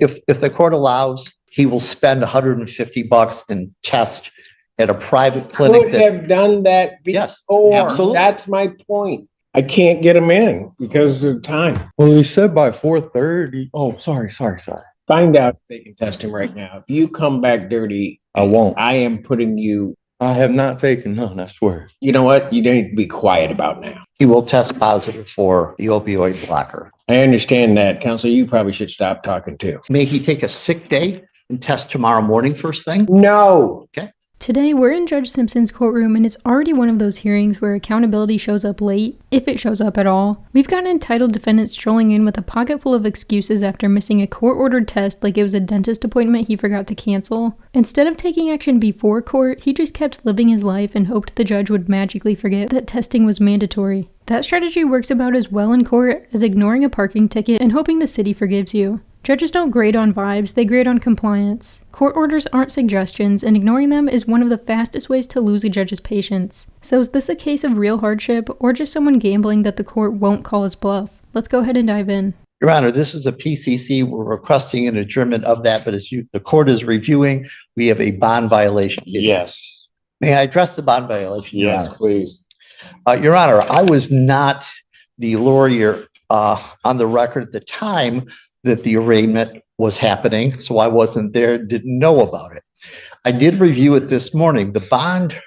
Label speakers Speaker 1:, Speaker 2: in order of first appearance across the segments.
Speaker 1: If the court allows, he will spend $150 and test at a private clinic.
Speaker 2: Could have done that before.
Speaker 1: Yes, absolutely.
Speaker 2: That's my point. I can't get him in because of time.
Speaker 3: Well, he said by 4:30. Oh, sorry.
Speaker 2: Find out if they can test him right now. If you come back dirty,
Speaker 3: I won't.
Speaker 2: I am putting you.
Speaker 3: I have not taken none, I swear.
Speaker 2: You know what? You need to be quiet about now.
Speaker 1: He will test positive for the opioid blocker.
Speaker 2: I understand that, Counselor. You probably should stop talking too.
Speaker 1: May he take a sick day and test tomorrow morning first thing?
Speaker 2: No.
Speaker 1: Okay.
Speaker 4: Today, we're in Judge Simpson's courtroom, and it's already one of those hearings where accountability shows up late, if it shows up at all. We've got an entitled defendant strolling in with a pocket full of excuses after missing a court-ordered test like it was a dentist appointment he forgot to cancel. Instead of taking action before court, he just kept living his life and hoped the judge would magically forget that testing was mandatory. That strategy works about as well in court as ignoring a parking ticket and hoping the city forgives you. Judges don't grade on vibes, they grade on compliance. Court orders aren't suggestions, and ignoring them is one of the fastest ways to lose a judge's patience. So is this a case of real hardship, or just someone gambling that the court won't call his bluff? Let's go ahead and dive in.
Speaker 1: Your Honor, this is a PCC. We're requesting an adjournment of that, but as the court is reviewing, we have a bond violation.
Speaker 2: Yes.
Speaker 1: May I address the bond violation? Your
Speaker 2: Yes,
Speaker 1: Honor?
Speaker 2: please.
Speaker 1: Your Honor, I was not the lawyer on the record at the time that the arraignment was happening, so I wasn't there, didn't know about it. I did review it this morning. The bond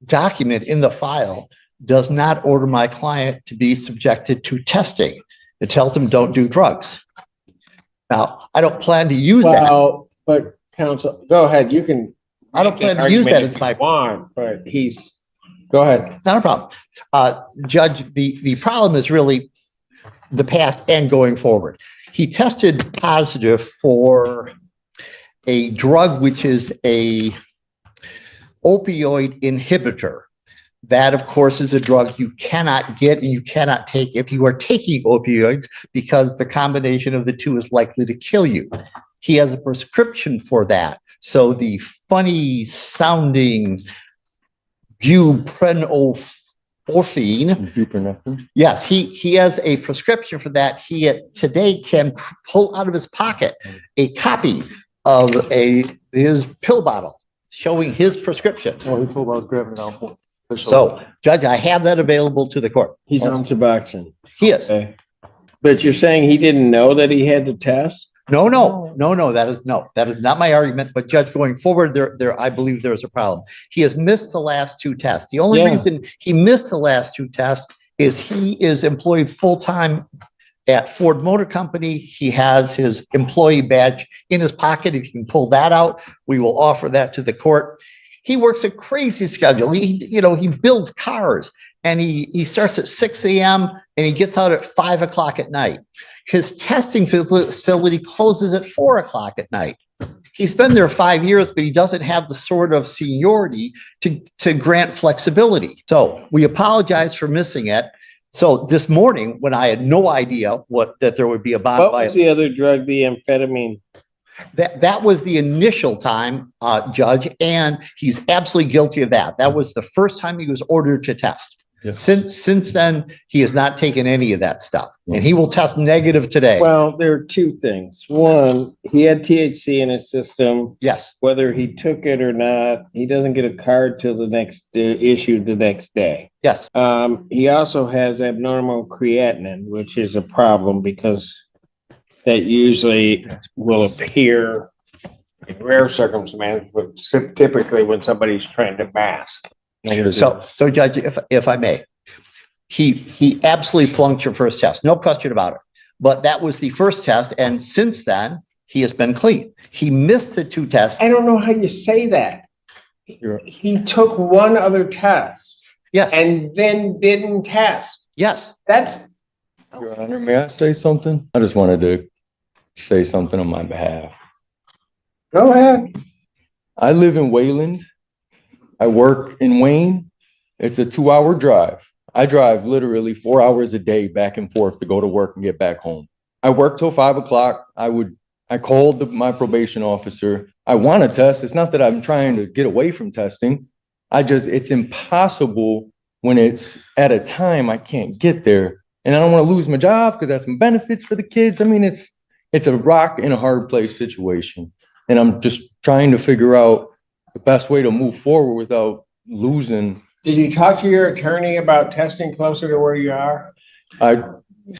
Speaker 1: document in the file does not order my client to be subjected to testing. It tells him don't do drugs. Now, I don't plan to use that.
Speaker 2: Well, but counsel, go ahead. You can.
Speaker 1: I don't plan to use that as my
Speaker 2: want, but go ahead.
Speaker 1: Not a problem. Judge, the problem is really the past and going forward. He tested positive for a drug which is a opioid inhibitor. That, of course, is a drug you cannot get and you cannot take if you are taking opioids because the combination of the two is likely to kill you. He has a prescription for that. So the funny sounding buprenorphine. Yes, he has a prescription for that. He today can pull out of his pocket a copy of his pill bottle showing his prescription.
Speaker 3: Oh, he told about grabbing it out.
Speaker 1: So, Judge, I have that available to the court.
Speaker 2: He's on Suboxone.
Speaker 1: He is.
Speaker 2: Okay. But you're saying he didn't know that he had the test?
Speaker 1: No. That is not my argument. But Judge, going forward, I believe there's a problem. He has missed the last two tests. The only reason he missed the last two tests is he is employed full-time at Ford Motor Company. He has his employee badge in his pocket. If you can pull that out, we will offer that to the court. He works a crazy schedule. He builds cars and he starts at 6 a.m. and he gets out at 5 o'clock at night. His testing facility closes at 4 o'clock at night. He's been there 5 years, but he doesn't have the sort of seniority to grant flexibility. So we apologize for missing it. So this morning, when I had no idea that there would be a bond violation.
Speaker 2: What was the other drug, the amphetamine?
Speaker 1: That was the initial time, Judge, and he's absolutely guilty of that. That was the first time he was ordered to test. Yes. Since then, he has not taken any of that stuff, and he will test negative today.
Speaker 2: Well, there are two things. One, he had THC in his system.
Speaker 1: Yes.
Speaker 2: Whether he took it or not, he doesn't get a card till the next issued the next day.
Speaker 1: Yes.
Speaker 2: He also has abnormal creatinine, which is a problem because that usually will appear in rare circumstances, but typically when somebody's trying to mask.
Speaker 1: So Judge, if I may, he absolutely flunked your first test, no question about it. But that was the first test, and since then he has been clean. He missed the two tests.
Speaker 2: I don't know how you say that. He took one other test.
Speaker 1: Yes.
Speaker 2: And then didn't test.
Speaker 1: Yes.
Speaker 3: Your Honor, may I say something? I just wanted to say something on my behalf.
Speaker 2: Go ahead.
Speaker 3: I live in Wayland. I work in Wayne. It's a 2-hour drive. I drive literally 4 hours a day back and forth to go to work and get back home. I work till 5 o'clock. I called my probation officer. I want to test. It's not that I'm trying to get away from testing. It's impossible when it's at a time I can't get there. And I don't want to lose my job because that's some benefits for the kids. I mean, it's it's a rock in a hard place situation. And I'm just trying to figure out the best way to move forward without losing.
Speaker 2: Did you talk to your attorney about testing closer to where you are?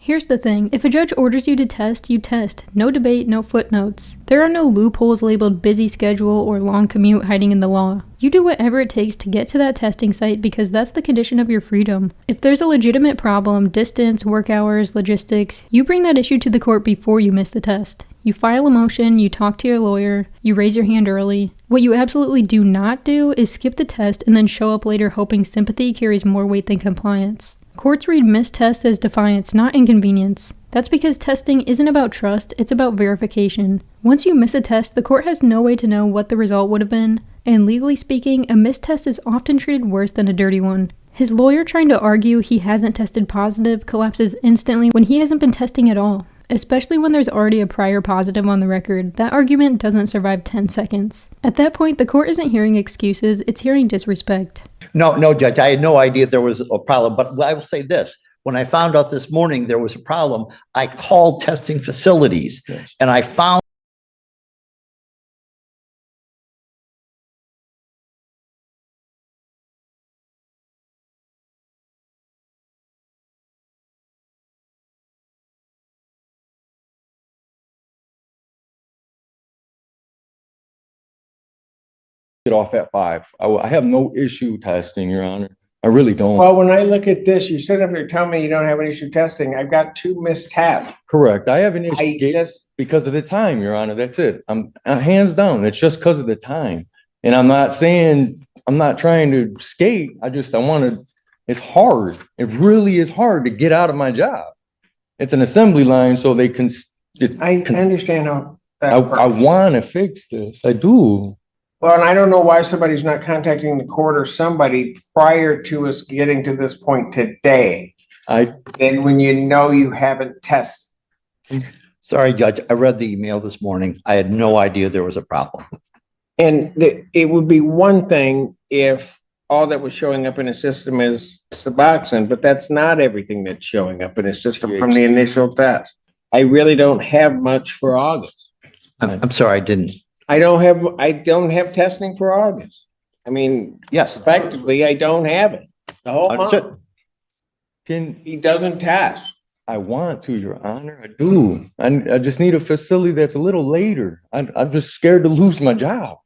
Speaker 4: Here's the thing, if a judge orders you to test, you test. No debate, no footnotes. There are no loopholes labeled busy schedule or long commute hiding in the law. You do whatever it takes to get to that testing site because that's the condition of your freedom. If there's a legitimate problem, distance, work hours, logistics, you bring that issue to the court before you miss the test. You file a motion, you talk to your lawyer, you raise your hand early. What you absolutely do not do is skip the test and then show up later hoping sympathy carries more weight than compliance. Courts read missed tests as defiance, not inconvenience. That's because testing isn't about trust, it's about verification. Once you miss a test, the court has no way to know what the result would have been, and legally speaking, a missed test is often treated worse than a dirty one. His lawyer trying to argue he hasn't tested positive collapses instantly when he hasn't been testing at all. Especially when there's already a prior positive on the record, that argument doesn't survive 10 seconds. At that point, the court isn't hearing excuses, it's hearing disrespect.
Speaker 1: No, Judge, I had no idea there was a problem, but I will say this. When I found out this morning there was a problem, I called testing facilities and I found
Speaker 3: get off at 5. I have no issue testing, Your Honor. I really don't.
Speaker 2: Well, when I look at this, you sit up here telling me you don't have an issue testing. I've got 2 missed tests.
Speaker 3: Correct. I have an issue
Speaker 2: I just,
Speaker 3: because of the time, Your Honor. That's it. I'm hands down. It's just because of the time. And I'm not saying, I'm not trying to skate. It's hard. It really is hard to get out of my job. It's an assembly line, so they can,
Speaker 2: I understand how that
Speaker 3: I
Speaker 2: works.
Speaker 3: want to fix this. I do.
Speaker 2: Well, and I don't know why somebody's not contacting the court or somebody prior to us getting to this point today. Then when you know you haven't tested.
Speaker 1: sorry, Judge, I read the email this morning. I had no idea there was a problem.
Speaker 2: And it would be one thing if all that was showing up in a system is Suboxone, but that's not everything that's showing up in a system from the initial test. I really don't have much for August.
Speaker 1: I'm sorry, I didn't.
Speaker 2: I don't have testing for August. I mean,
Speaker 1: Yes.
Speaker 2: effectively, I don't have it. The whole
Speaker 1: Understood.
Speaker 2: month. He doesn't test.
Speaker 3: I want to, Your Honor. I do. I just need a facility that's a little later. I'm just scared to lose my job.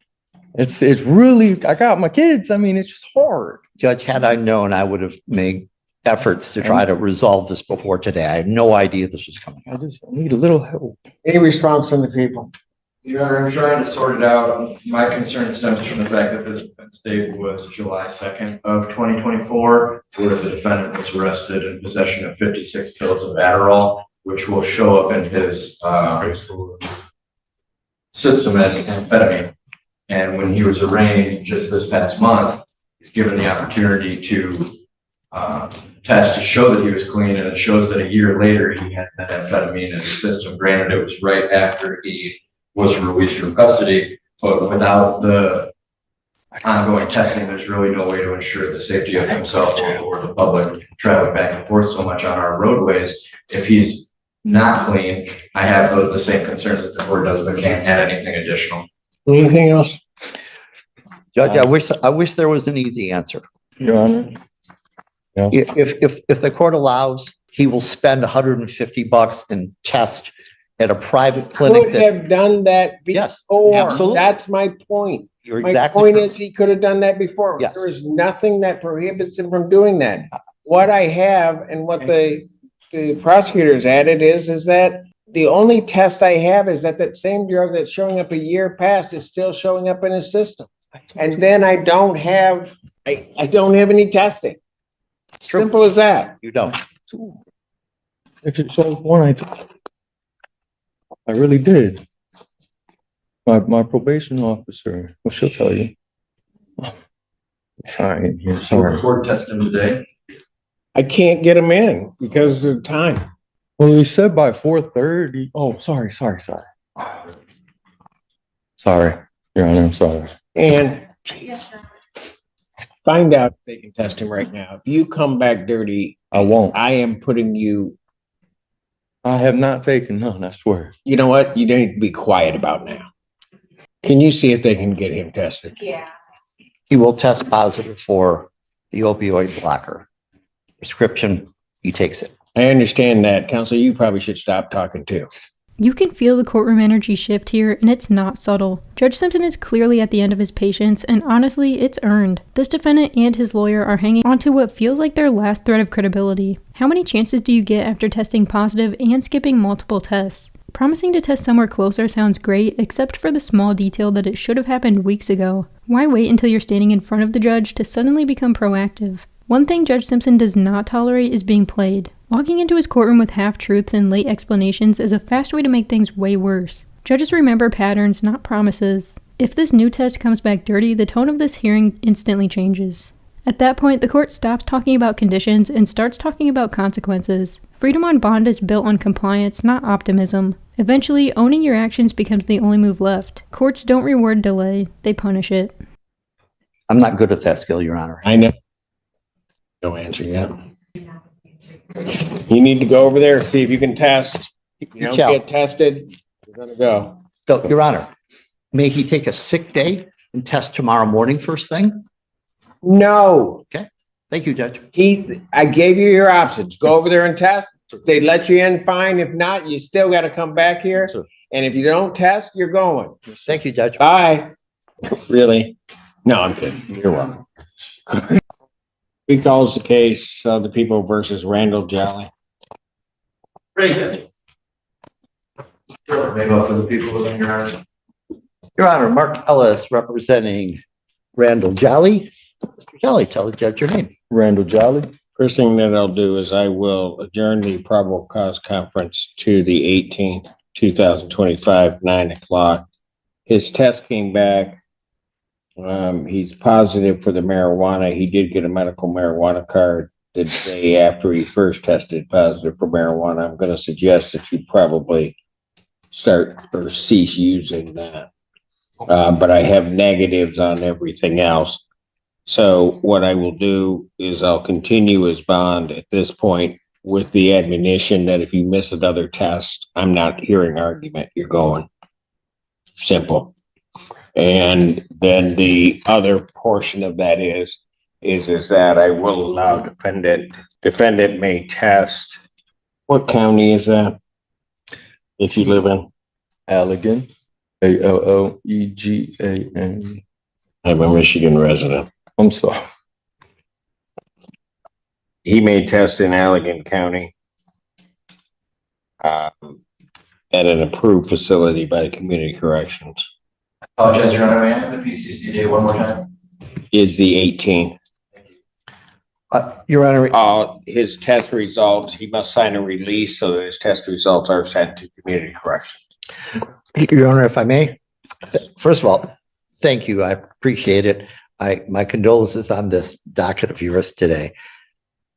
Speaker 3: It's really, I got my kids. I mean, it's just hard.
Speaker 1: Judge, had I known, I would have made efforts to try to resolve this before today. I had no idea this was coming
Speaker 3: I
Speaker 1: up.
Speaker 3: just need a little help.
Speaker 2: Any response from the people?
Speaker 5: Your Honor, I'm trying to sort it out. My concern stems from the fact that this offense date was July 2nd of 2024, where the defendant was arrested in possession of 56 pills of Adderall, which will show up in his system as amphetamine. And when he was arraigned just this past month, he's given the opportunity to test to show that he was clean, and it shows that a year later he had that amphetamine in his system. Granted, it was right after he was released from custody, but without the ongoing testing, there's really no way to ensure the safety of himself or the public traveling back and forth so much on our roadways. If he's not clean, I have the same concerns that the court does, but can't add anything additional.
Speaker 2: Anything else?
Speaker 1: Judge, I wish there was an easy answer.
Speaker 3: Your Honor. Yeah.
Speaker 1: If the court allows, he will spend $150 and test at a private clinic.
Speaker 2: Could have done that
Speaker 1: Yes,
Speaker 2: before.
Speaker 1: absolutely.
Speaker 2: That's my point.
Speaker 1: You're
Speaker 2: My
Speaker 1: exactly
Speaker 2: point
Speaker 1: correct.
Speaker 2: is he could have done that before.
Speaker 1: Yes.
Speaker 2: There is nothing that prohibits him from doing that. What I have and what the prosecutors added is that the only test I have is that same drug that's showing up a year past is still showing up in his system. And then I don't have any testing.
Speaker 1: True.
Speaker 2: Simple as that.
Speaker 1: You don't.
Speaker 3: If it shows one, I really did. My probation officer, well, she'll tell you. Fine, here,
Speaker 5: So
Speaker 3: sorry.
Speaker 5: court test him today.
Speaker 2: I can't get him in because of time.
Speaker 3: Well, he said by 4:30. Oh, sorry. Sorry, Your Honor, I'm sorry.
Speaker 2: And find out if they can test him right now. If you come back dirty,
Speaker 3: I won't.
Speaker 2: I am putting you
Speaker 3: I have not taken none, I swear.
Speaker 2: You know what? You need to be quiet about now. Can you see if they can get him tested?
Speaker 6: Yeah.
Speaker 1: He will test positive for the opioid blocker. Prescription, he takes it.
Speaker 2: I understand that. Counselor, you probably should stop talking too.
Speaker 4: You can feel the courtroom energy shift here, and it's not subtle. Judge Simpson is clearly at the end of his patience, and honestly, it's earned. This defendant and his lawyer are hanging onto what feels like their last thread of credibility. How many chances do you get after testing positive and skipping multiple tests? Promising to test somewhere closer sounds great, except for the small detail that it should have happened weeks ago. Why wait until you're standing in front of the judge to suddenly become proactive? One thing Judge Simpson does not tolerate is being played. Walking into his courtroom with half-truths and late explanations is a fast way to make things way worse. Judges remember patterns, not promises. If this new test comes back dirty, the tone of this hearing instantly changes. At that point, the court stops talking about conditions and starts talking about consequences. Freedom on bond is built on compliance, not optimism. Eventually, owning your actions becomes the only move left. Courts don't reward delay, they punish it.
Speaker 1: I'm not good at that skill, Your Honor.
Speaker 2: I know. No answer yet. You need to go over there, see if you can test. You
Speaker 1: You
Speaker 2: don't
Speaker 1: shall.
Speaker 2: get tested, you're gonna go.
Speaker 1: So, Your Honor, may he take a sick day and test tomorrow morning first thing?
Speaker 2: No,
Speaker 1: Thank you, Judge.
Speaker 2: I gave you your options. Go over there and test. If they let you in, fine. If not, you still gotta come back here.
Speaker 1: Sir.
Speaker 2: And if you don't test, you're going.
Speaker 1: Thank you, Judge.
Speaker 2: Bye. Really? No, I'm kidding. You're welcome. He calls the case, the people versus Randall Jolly.
Speaker 5: Very good. Sure, maybe for the people within your honor.
Speaker 1: Your Honor, Mark Ellis representing Randall Jolly. Mr. Jolly, tell the judge your name.
Speaker 3: Randall Jolly.
Speaker 2: First thing that I'll do is I will adjourn the probable cause conference to the 18th, 2025, 9 o'clock. His test came back. He's positive for the marijuana. He did get a medical marijuana card the day after he first tested positive for marijuana. I'm going to suggest that you probably start or cease using that. But I have negatives on everything else. So what I will do is I'll continue his bond at this point with the admonition that if you miss another test, I'm not hearing argument. You're going. Simple. And then the other portion of that is that I will allow defendant may test. What county is that? If you live in?
Speaker 3: Allegan. Allegan.
Speaker 2: I'm a Michigan resident.
Speaker 3: I'm sorry.
Speaker 2: He may test in Allegan County at an approved facility by Community Corrections.
Speaker 5: Apologize, Your Honor, may I have the PCC date one more time?
Speaker 2: Is the 18th.
Speaker 1: Your Honor,
Speaker 2: His test results, he must sign a release so that his test results are sent to Community Corrections.
Speaker 1: Your Honor, if I may, first of all, thank you. I appreciate it. My condolences on this docket of yours today.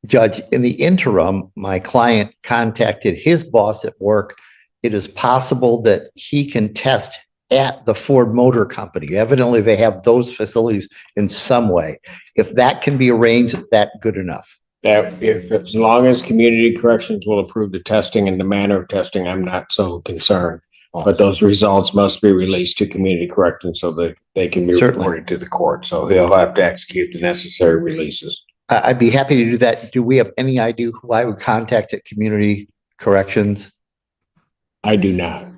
Speaker 1: Judge, in the interim, my client contacted his boss at work. It is possible that he can test at the Ford Motor Company. Evidently, they have those facilities in some way. If that can be arranged, that's good enough.
Speaker 2: That as long as Community Corrections will approve the testing and the manner of testing, I'm not so concerned. But those results must be released to Community Corrections so that they can be
Speaker 1: Certainly.
Speaker 2: reported to the court. So he'll have to execute the necessary releases.
Speaker 1: I'd be happy to do that. Do we have any idea who I would contact at Community Corrections?
Speaker 2: I do not.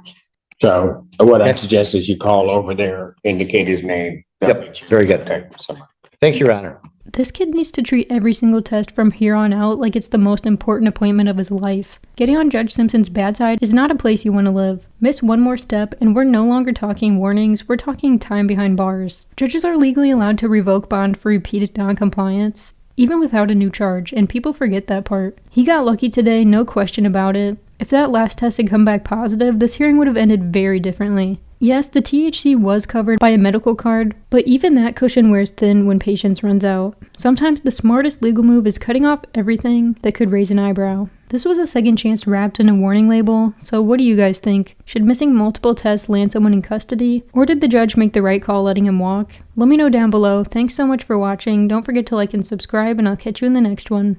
Speaker 2: So what I suggest is you call over there, indicate his name.
Speaker 1: Yep, very good. Thank you, Your Honor.
Speaker 4: This kid needs to treat every single test from here on out like it's the most important appointment of his life. Getting on Judge Simpson's bad side is not a place you want to live. Miss one more step and we're no longer talking warnings, we're talking time behind bars. Judges are legally allowed to revoke bond for repeated non-compliance, even without a new charge, and people forget that part. He got lucky today, no question about it. If that last test had come back positive, this hearing would have ended very differently. Yes, the THC was covered by a medical card, but even that cushion wears thin when patience runs out. Sometimes the smartest legal move is cutting off everything that could raise an eyebrow. This was a second chance wrapped in a warning label, so what do you guys think? Should missing multiple tests land someone in custody, or did the judge make the right call letting him walk? Let me know down below. Thanks so much for watching. Don't forget to like and subscribe, and I'll catch you in the next one.